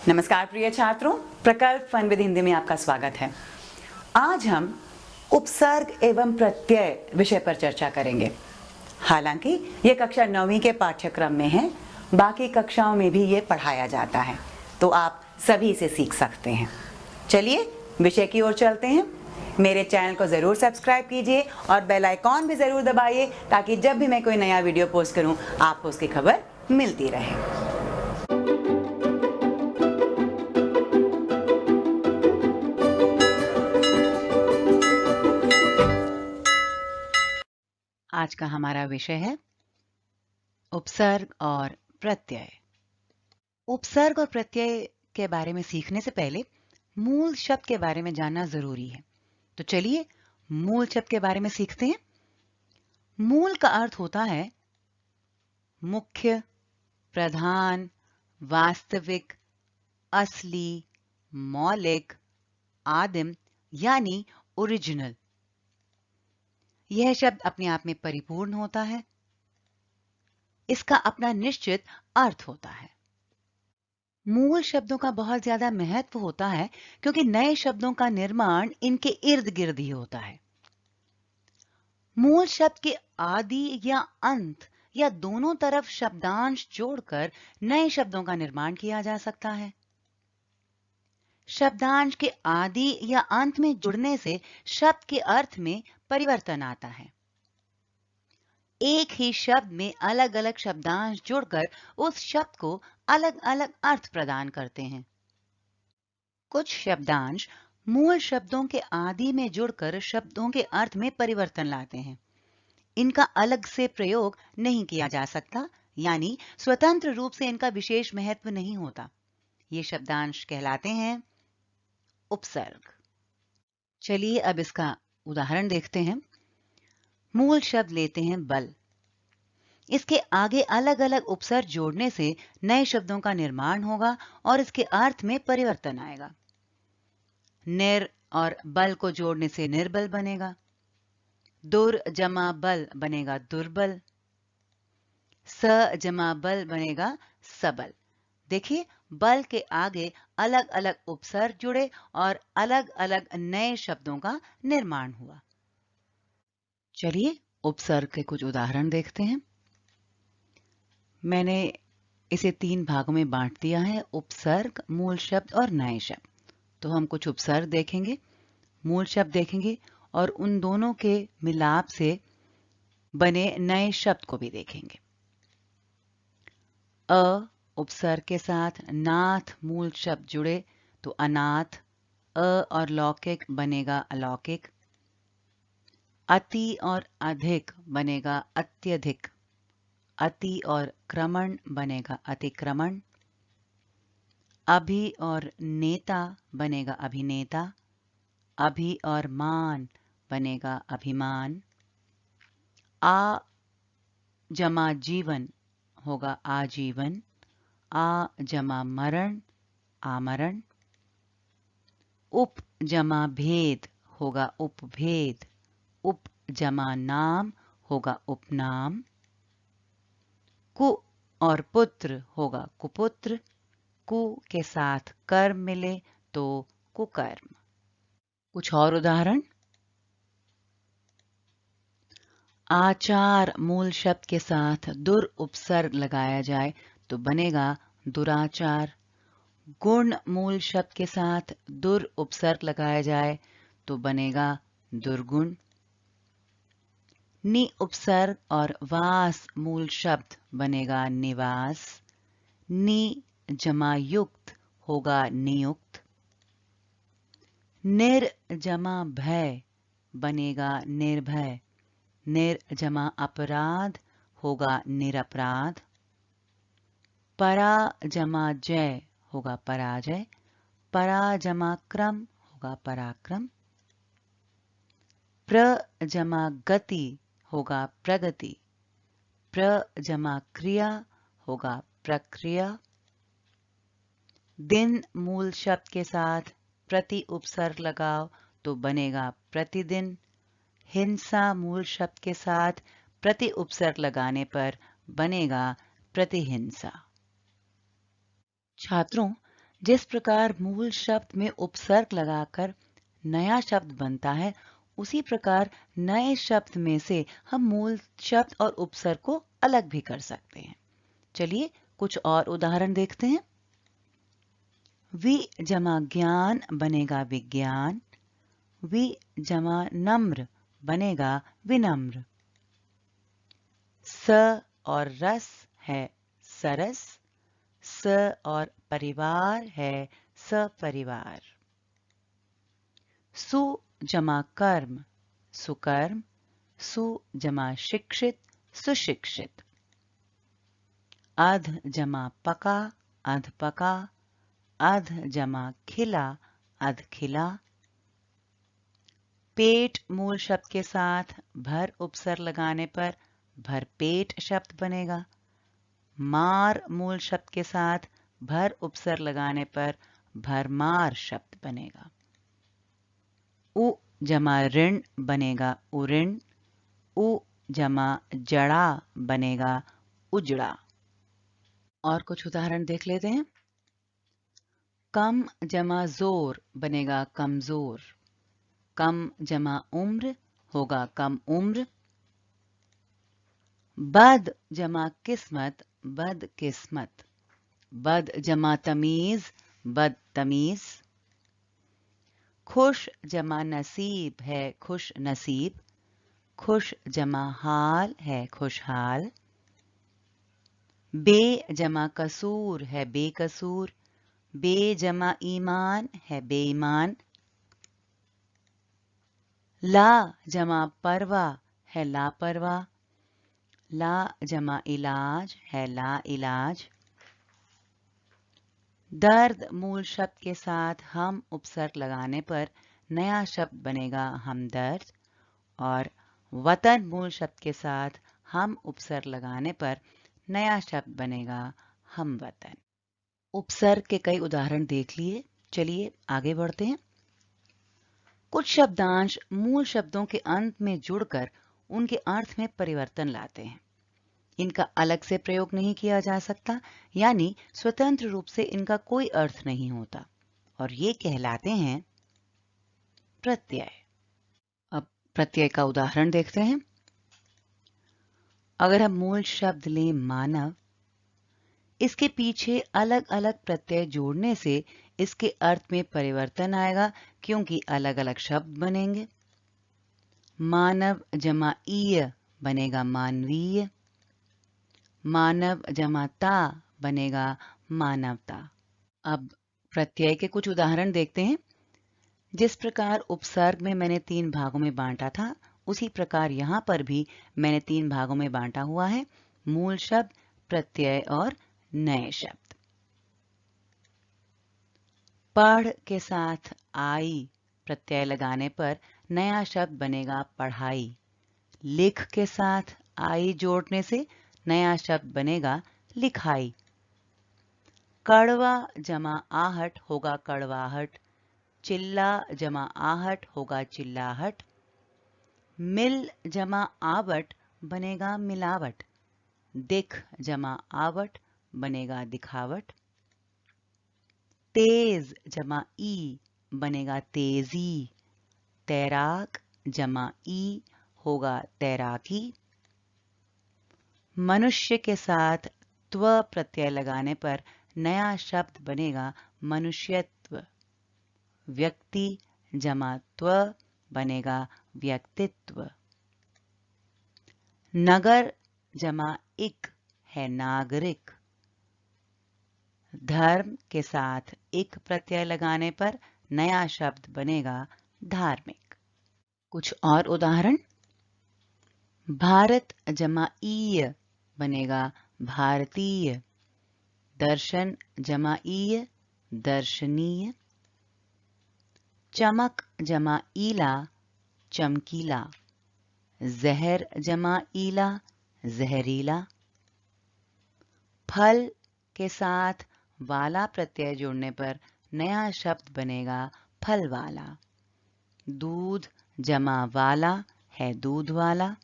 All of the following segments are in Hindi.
नमस्कार प्रिय छात्रों, प्रकल्प फन विद हिंदी में आपका स्वागत है। आज हम उपसर्ग एवं प्रत्यय विषय पर चर्चा करेंगे। हालांकि ये कक्षा 9वीं के पाठ्यक्रम में है, बाकी कक्षाओं में भी ये पढ़ाया जाता है, तो आप सभी इसे सीख सकते हैं। चलिए विषय की ओर चलते हैं। मेरे चैनल को ज़रूर सब्सक्राइब कीजिए और बेल आइकॉन भी ज़रूर दबाइए ताकि जब भी मैं कोई नया वीडियो पोस्ट करूं आपको उसकी खबर मिलती रहे। आज का हमारा विषय है उपसर्ग और प्रत्यय। उपसर्ग और प्रत्यय के बारे में सीखने से पहले मूल शब्द के बारे में जानना जरूरी है। तो चलिए मूल शब्द के बारे में सीखते हैं। मूल का अर्थ होता है मुख्य, प्रधान, वास्तविक, असली, मौलिक, आदिम यानी ओरिजिनल। यह शब्द अपने आप में परिपूर्ण होता है। इसका अपना निश्चित अर्थ होता है। मूल शब्दों का बहुत ज्यादा महत्व होता है क्योंकि नए शब्दों का निर्माण इनके इर्द गिर्द ही होता है। मूल शब्द के आदि या अंत या दोनों तरफ शब्दांश जोड़कर नए शब्दों का निर्माण किया जा सकता है। शब्दांश के आदि या अंत में जुड़ने से शब्द के अर्थ में परिवर्तन आता है। एक ही शब्द में अलग अलग शब्दांश जुड़कर उस शब्द को अलग अलग अर्थ प्रदान करते हैं। कुछ शब्दांश मूल शब्दों के आदि में जुड़कर शब्दों के अर्थ में परिवर्तन लाते हैं। इनका अलग से प्रयोग नहीं किया जा सकता, यानी स्वतंत्र रूप से इनका विशेष महत्व नहीं होता। ये शब्दांश कहलाते हैं उपसर्ग। चलिए अब इसका उदाहरण देखते हैं। मूल शब्द लेते हैं बल। इसके आगे अलग अलग उपसर्ग जोड़ने से नए शब्दों का निर्माण होगा और इसके अर्थ में परिवर्तन आएगा। निर और बल को जोड़ने से निर्बल बनेगा। दुर जमा बल बनेगा दुर्बल। स जमा बल बनेगा सबल। देखिए बल के आगे अलग अलग उपसर्ग जुड़े और अलग अलग नए शब्दों का निर्माण हुआ। चलिए उपसर्ग के कुछ उदाहरण देखते हैं। मैंने इसे 3 भागों में बांट दिया है, उपसर्ग, मूल शब्द और नए शब्द। तो हम कुछ उपसर्ग देखेंगे, मूल शब्द देखेंगे और उन दोनों के मिलाप से बने नए शब्द को भी देखेंगे। अ उपसर्ग के साथ नाथ मूल शब्द जुड़े तो अनाथ। अ और लौकिक बनेगा अलौकिक। अति और अधिक बनेगा अत्यधिक। अति और क्रमण बनेगा अतिक्रमण। अभि और नेता बनेगा अभिनेता। अभि और मान बनेगा अभिमान। आ जमा जीवन होगा आजीवन। आ जमा मरण आमरण। उप जमा भेद होगा उपभेद। उप जमा नाम होगा उपनाम। कु और पुत्र होगा कुपुत्र। कु के साथ कर्म मिले तो कुकर्म। कुछ और उदाहरण। आचार मूल शब्द के साथ दुर उपसर्ग लगाया जाए तो बनेगा दुराचार। गुण मूल शब्द के साथ दुर उपसर्ग लगाया जाए तो बनेगा दुर्गुण। नि उपसर्ग और वास मूल शब्द बनेगा निवास। नि जमा युक्त होगा नियुक्त। निर जमा भय बनेगा निर्भय। निर जमा अपराध होगा निरपराध। परा जमा जय होगा पराजय। परा जमा क्रम होगा पराक्रम। प्र जमा गति होगा प्रगति। प्र जमा क्रिया होगा प्रक्रिया। दिन मूल शब्द के साथ प्रति उपसर्ग लगाओ तो बनेगा प्रतिदिन। हिंसा मूल शब्द के साथ प्रति उपसर्ग लगाने पर बनेगा प्रतिहिंसा। छात्रों, जिस प्रकार मूल शब्द में उपसर्ग लगाकर नया शब्द बनता है, उसी प्रकार नए शब्द में से हम मूल शब्द और उपसर्ग को अलग भी कर सकते हैं। चलिए कुछ और उदाहरण देखते हैं। वि जमा ज्ञान बनेगा विज्ञान, वि जमा नम्र बनेगा विनम्र। स और रस है सरस, स और परिवार है सपरिवार। सु जमा कर्म सुकर्म, सु जमा शिक्षित सुशिक्षित। अध जमा पका अधपका, अध जमा खिला अधखिला। पेट मूल शब्द के साथ भर उपसर्ग लगाने पर भरपेट शब्द बनेगा। मार मूल शब्द के साथ भर उपसर्ग लगाने पर भरमार शब्द बनेगा। उ जमा ऋण बनेगा उऋण, उ जमा जड़ा बनेगा उजड़ा। और कुछ उदाहरण देख लेते हैं। कम जमा जोर बनेगा कमजोर, कम जमा उम्र होगा कम उम्र। बद जमा किस्मत बदकिस्मत, बद जमा तमीज बदतमीज। खुश जमा नसीब है खुश नसीब, खुश जमा हाल है खुशहाल। बे जमा कसूर है बेकसूर, बे जमा ईमान है बेईमान। ला जमा परवा है लापरवाह, ला जमा इलाज है ला इलाज। दर्द मूल शब्द के साथ हम उपसर्ग लगाने पर नया शब्द बनेगा हमदर्द, और वतन मूल शब्द के साथ हम उपसर्ग लगाने पर नया शब्द बनेगा हमवतन। उपसर्ग के कई उदाहरण देख लिए, चलिए आगे बढ़ते हैं। कुछ शब्दांश मूल शब्दों के अंत में जुड़कर उनके अर्थ में परिवर्तन लाते हैं। इनका अलग से प्रयोग नहीं किया जा सकता, यानी स्वतंत्र रूप से इनका कोई अर्थ नहीं होता, और ये कहलाते हैं प्रत्यय। अब प्रत्यय का उदाहरण देखते हैं। अगर हम मूल शब्द लें मानव, इसके पीछे अलग अलग प्रत्यय जोड़ने से इसके अर्थ में परिवर्तन आएगा, क्योंकि अलग अलग शब्द बनेंगे। मानव जमा ईय बनेगा मानवीय, मानव जमा ता बनेगा मानवता। अब प्रत्यय के कुछ उदाहरण देखते हैं। जिस प्रकार उपसर्ग में मैंने 3 भागों में बांटा था, उसी प्रकार यहां पर भी मैंने 3 भागों में बांटा हुआ है, मूल शब्द, प्रत्यय और नए शब्द। पढ़ के साथ आई प्रत्यय लगाने पर नया शब्द बनेगा पढ़ाई। लिख के साथ आई जोड़ने से नया शब्द बनेगा लिखाई। कड़वा जमा आहट होगा कड़वाहट, चिल्ला जमा आहट होगा चिल्लाहट। मिल जमा आवट बनेगा मिलावट, दिख जमा आवट बनेगा दिखावट। तेज जमा ई बनेगा तेजी, तैराक जमा ई होगा तैराकी। मनुष्य के साथ त्व प्रत्यय लगाने पर नया शब्द बनेगा मनुष्यत्व। व्यक्ति जमा त्व बनेगा व्यक्तित्व। नगर जमा इक है नागरिक। धर्म के साथ इक प्रत्यय लगाने पर नया शब्द बनेगा धार्मिक। कुछ और उदाहरण। भारत जमा ईय बनेगा भारतीय, दर्शन जमा ईय दर्शनीय। चमक जमा ईला चमकीला, जहर जमा ईला जहरीला। फल के साथ वाला प्रत्यय जोड़ने पर नया शब्द बनेगा फल वाला। दूध जमा वाला है दूध वाला।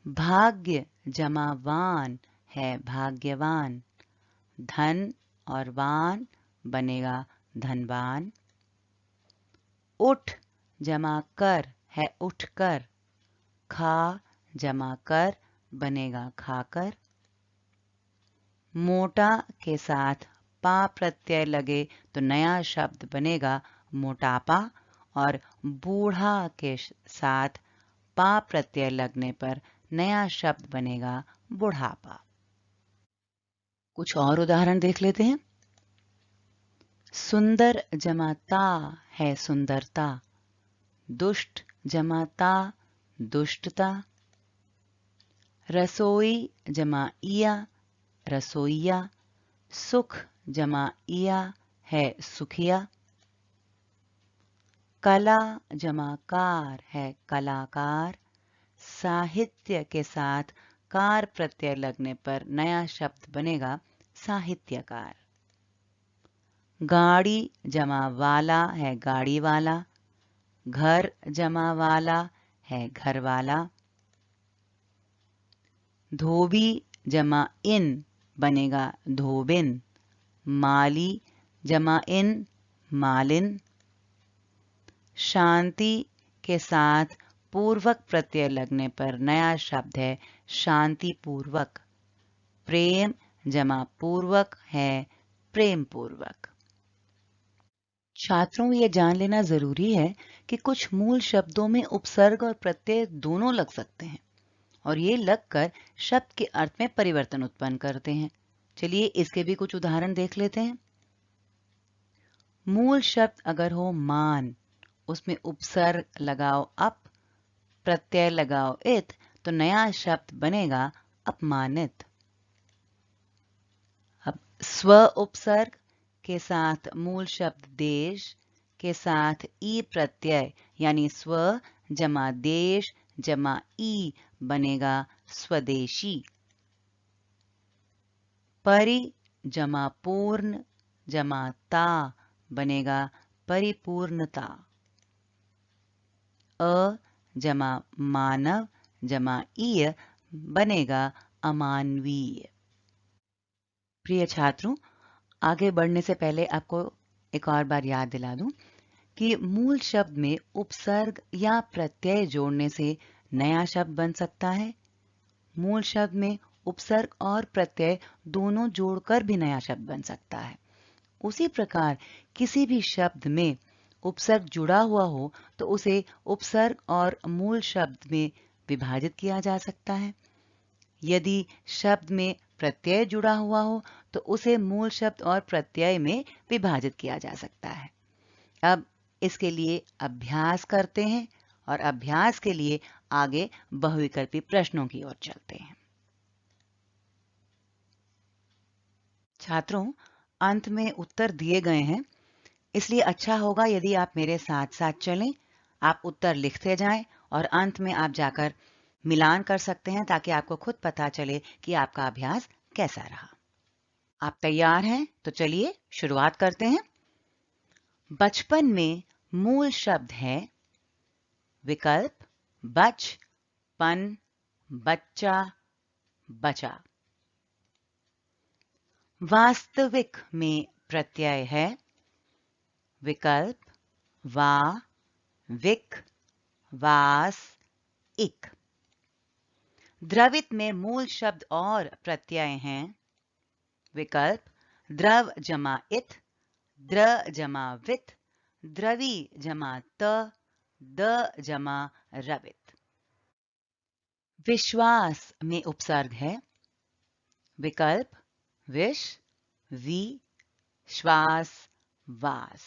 भाग्य जमा वान है भाग्यवान, धन और वान बनेगा धनवान। उठ जमा कर है उठकर, खा जमा कर बनेगा खाकर। मोटा के साथ पा प्रत्यय लगे तो नया शब्द बनेगा मोटापा, और बूढ़ा के साथ पा प्रत्यय लगने पर नया शब्द बनेगा बुढ़ापा। कुछ और उदाहरण देख लेते हैं। सुंदर जमाता है सुंदरता, दुष्ट जमाता दुष्टता। रसोई जमा इया रसोइया, सुख जमा इया है सुखिया। कला जमा कार है कलाकार, साहित्य के साथ कार प्रत्यय लगने पर नया शब्द बनेगा साहित्यकार। गाड़ी जमा वाला है गाड़ी वाला, घर जमा वाला है घर वाला। धोबी जमा इन बनेगा धोबिन, माली जमा इन मालिन। शांति के साथ पूर्वक प्रत्यय लगने पर नया शब्द है शांतिपूर्वक। प्रेम जमा पूर्वक है प्रेम पूर्वक। छात्रों, ये जान लेना जरूरी है कि कुछ मूल शब्दों में उपसर्ग और प्रत्यय दोनों लग सकते हैं और ये लगकर शब्द के अर्थ में परिवर्तन उत्पन्न करते हैं। चलिए इसके भी कुछ उदाहरण देख लेते हैं। मूल शब्द अगर हो मान, उसमें उपसर्ग लगाओ अप, प्रत्यय लगाओ इत, तो नया शब्द बनेगा अपमानित। अब स्व उपसर्ग के साथ मूल शब्द देश के साथ ई प्रत्यय यानी स्व जमा देश जमा ई बनेगा स्वदेशी। परि जमा पूर्ण जमा ता बनेगा परिपूर्णता। अ जमा मानव जमा ईय बनेगा अमानवीय। प्रिय छात्रों, आगे बढ़ने से पहले आपको एक और बार याद दिला दूं कि मूल शब्द में उपसर्ग या प्रत्यय जोड़ने से नया शब्द बन सकता है। मूल शब्द में उपसर्ग और प्रत्यय दोनों जोड़कर भी नया शब्द बन सकता है। उसी प्रकार किसी भी शब्द में उपसर्ग जुड़ा हुआ हो तो उसे उपसर्ग और मूल शब्द में विभाजित किया जा सकता है। यदि शब्द में प्रत्यय जुड़ा हुआ हो तो उसे मूल शब्द और प्रत्यय में विभाजित किया जा सकता है। अब इसके लिए अभ्यास करते हैं और अभ्यास के लिए आगे बहुविकल्पी प्रश्नों की ओर चलते हैं। छात्रों, अंत में उत्तर दिए गए हैं, इसलिए अच्छा होगा यदि आप मेरे साथ साथ चलें। आप उत्तर लिखते जाएं और अंत में आप जाकर मिलान कर सकते हैं ताकि आपको खुद पता चले कि आपका अभ्यास कैसा रहा। आप तैयार हैं? तो चलिए शुरुआत करते हैं। बचपन में मूल शब्द है विकल्प बच, पन, बच्चा, बचा। वास्तविक में प्रत्यय है विकल्प वा, विक, वास, इक। द्रवित में मूल शब्द और प्रत्यय हैं विकल्प द्रव जमा इत, द्र जमा वित, द्रवी जमा त, द जमा रवित। विश्वास में उपसर्ग है विकल्प विश, वी, श्वास, वास।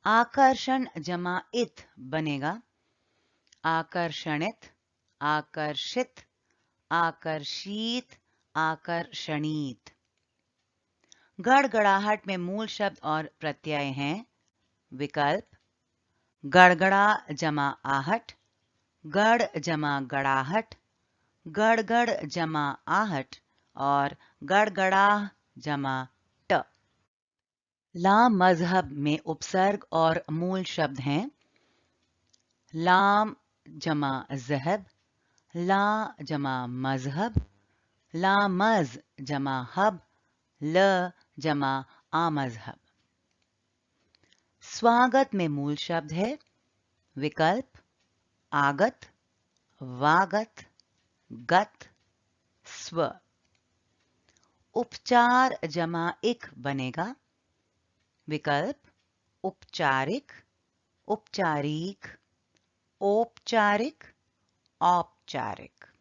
आकर्षण जमा इत बनेगा आकर्षणित, आकर्षित, आकर्षित, आकर्षणीत। गड़गड़ाहट में मूल शब्द और प्रत्यय हैं विकल्प गड़गड़ा जमा आहट, गड़ जमा गड़ाहट, गड़गड़ जमा आहट और गड़गड़ा जमा ट। ला मजहब में उपसर्ग और मूल शब्द हैं लाम जमा जहब, ला जमा मजहब, लामज जमा हब, ल जमा आ मजहब। स्वागत में मूल शब्द है विकल्प आगत, वागत, गत, स्व। उपचार जमा इक बनेगा विकल्प उपचारिक, उपचारिक, औपचारिक, औपचारिक।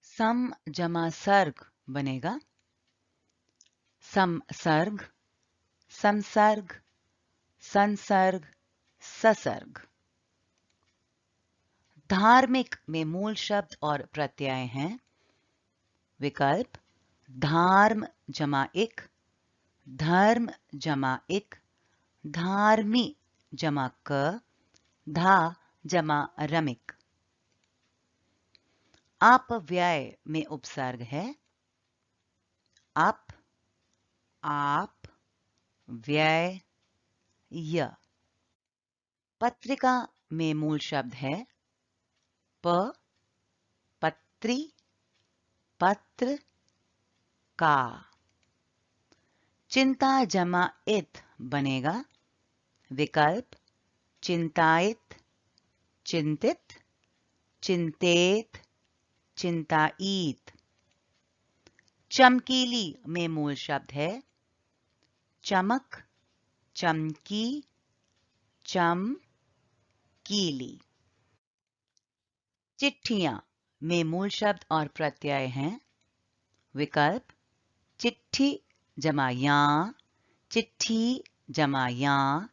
सम जमा सर्ग बनेगा समसर्ग, संसर्ग, संसर्ग, ससर्ग। धार्मिक में मूल शब्द और प्रत्यय हैं विकल्प धार्म जमा इक, धर्म जमा इक, धार्मी जमा क, धा जमा रमिक। अपव्यय में उपसर्ग है अप, आप, व्यय, य। पत्रिका में मूल शब्द है प, पत्री, पत्र, का। चिंता जमा इत बनेगा विकल्प चिंताइत, चिंतित, चिंतेत, चिंताईत। चमकीली में मूल शब्द है चमक, चमकी, चम, कीली। चिट्ठियां में मूल शब्द और प्रत्यय हैं विकल्प चिट्ठी जमा या, चिट्ठी जमा या,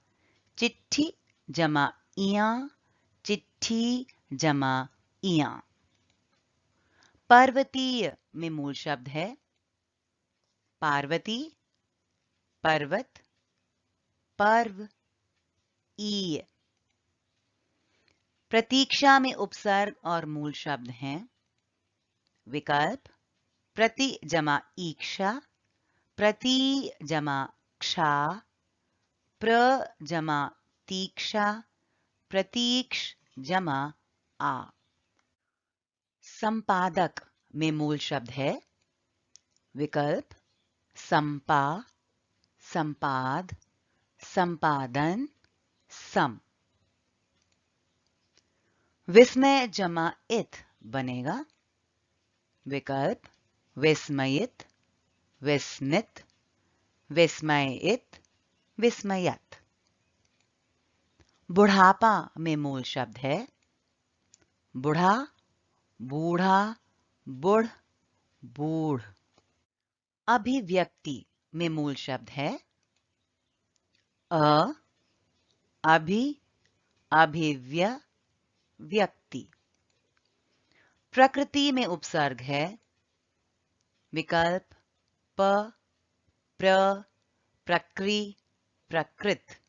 चिट्ठी जमा इया, चिट्ठी जमा इया। पर्वतीय में मूल शब्द है पार्वती, पर्वत, पर्व, ईय। प्रतीक्षा में उपसर्ग और मूल शब्द हैं विकल्प प्रति जमा ईक्षा, प्रति जमाक्षा, प्र जमा तीक्षा, प्रतीक्ष जमा आ। संपादक में मूल शब्द है विकल्प संपा, संपाद, संपादन, सम। विस्मय जमा इत बनेगा विकल्प विस्मयित, विस्मित, विस्मयित, विस्मयत। बुढ़ापा में मूल शब्द है बुढ़ा, बूढ़ा, बुढ़, बूढ़। अभिव्यक्ति में मूल शब्द है अ, अभि, अभिव्य, व्यक्ति। प्रकृति में उपसर्ग है विकल्प प, प्र, प्रकृ, प्रकृत।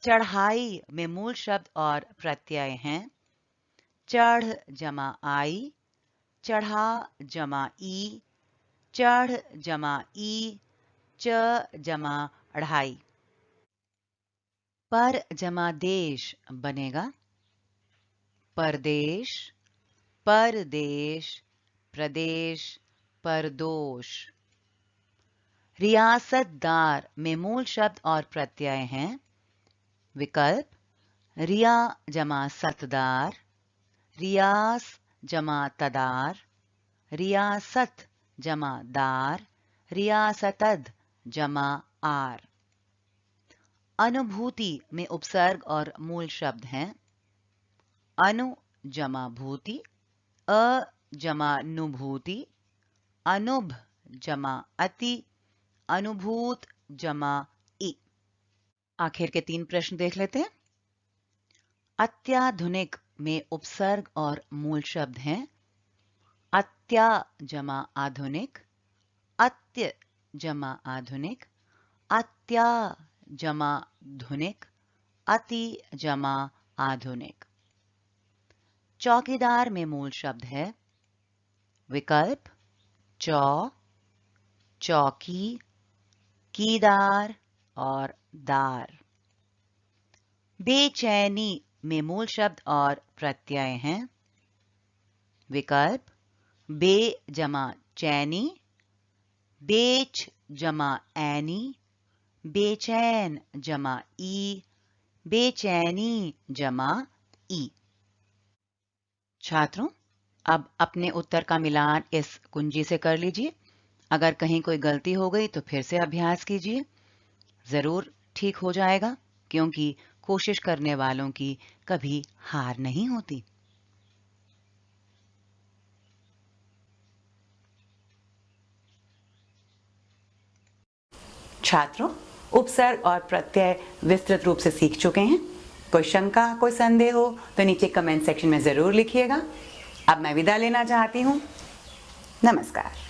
चढ़ाई में मूल शब्द और प्रत्यय हैं चढ़ जमा आई, चढ़ा जमा ई, चढ़ जमा ई, च जमा अढ़ाई। पर जमा देश बनेगा परदेश, परदेश, प्रदेश, परदोष। रियासतदार में मूल शब्द और प्रत्यय हैं विकल्प रिया जमा सतदार, रियास जमा तदार, रियासत जमा दार, रियासतद जमा आर। अनुभूति में उपसर्ग और मूल शब्द हैं अनु जमा भूति, अ जमा नुभूति, अनुभ जमा अति, अनुभूत जमा ई। आखिर के 3 प्रश्न देख लेते हैं। अत्याधुनिक में उपसर्ग और मूल शब्द हैं अत्या जमा आधुनिक, अत्य जमा आधुनिक, अत्या जमा धुनिक, अति जमा आधुनिक। चौकीदार में मूल शब्द है विकल्प चौ, चौकी, कीदार और दार। बेचैनी में मूल शब्द और प्रत्यय हैं विकल्प बे जमा चैनी, बेच जमा ऐनी, बेचैन जमा ई, बेचैनी जमा ई। छात्रों, अब अपने उत्तर का मिलान इस कुंजी से कर लीजिए। अगर कहीं कोई गलती हो गई तो फिर से अभ्यास कीजिए। जरूर ठीक हो जाएगा, क्योंकि कोशिश करने वालों की कभी हार नहीं होती। छात्रों, उपसर्ग और प्रत्यय विस्तृत रूप से सीख चुके हैं। कोई शंका, कोई संदेह हो तो नीचे कमेंट सेक्शन में जरूर लिखिएगा। अब मैं विदा लेना चाहती हूँ। नमस्कार।